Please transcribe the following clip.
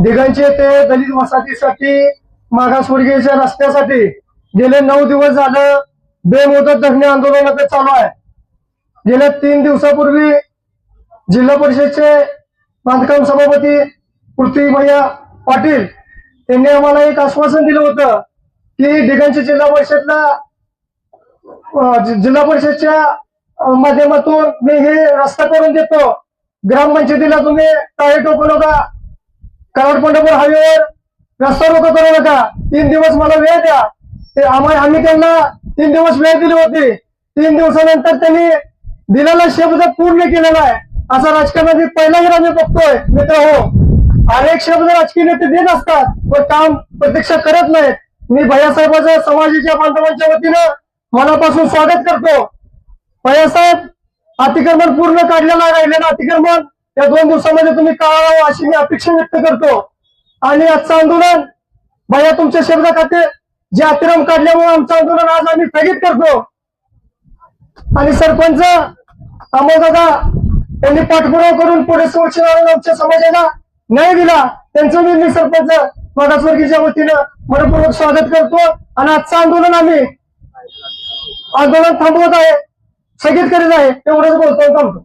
दिघांचे ते दलित वसाहतीसाठी मागासवर्गीयच्या रस्त्यासाठी गेले 9 दिवस झालं बेमुदत धरणे आंदोलन आता चालू आहे। गेल्या 3 दिवसापूर्वी जिल्हा परिषदचे बांधकाम सभापती पृथ्वीभैया पाटील यांनी आम्हाला एक आश्वासन दिलं होतं की दिघांची जिल्हा परिषदच्या माध्यमातून मी हे रस्ता करून देतो, ग्रामपंचायतीला तुम्ही टाळे टोकू नका, कराड पंढरपूर हायवेवर रस्ता रोको करू नका, 3 दिवस मला वेळ द्या। ते आम्ही त्यांना 3 दिवस वेळ दिली होती। 3 दिवसानंतर त्यांनी दिलेला शब्द पूर्ण केलेला आहे। असा राजकारणात पहिला आम्ही बघतोय मित्र हो। अनेक शब्द राजकीय नेते देत असतात पण काम प्रत्यक्ष करत नाहीत। मी भैयासाहेबांच्या समाजाच्या बांधवांच्या वतीनं मनापासून स्वागत करतो। भैयासाहेब, अतिक्रमण पूर्ण काढलेलं राहिलेलं अतिक्रमण या 2 दिवसामध्ये तुम्ही काढावं अशी मी अपेक्षा व्यक्त करतो। आणि आजचं आंदोलन भैया तुमच्या शब्द खाते जे अतिक्रमण काढल्यामुळे आमचं आंदोलन आज आम्ही स्थगित करतो। आणि सरपंच अमोलदादा यांनी पाठपुरावा करून पुढे आमच्या समाजाला न्याय दिला, त्यांचं मी सरपंच मागासवर्गीच्या वतीनं मनपूर्वक स्वागत करतो। आणि आजचं आंदोलन आम्ही थांबवत आहे, स्थगित करीत आहे, एवढंच बोलतो थांबतो।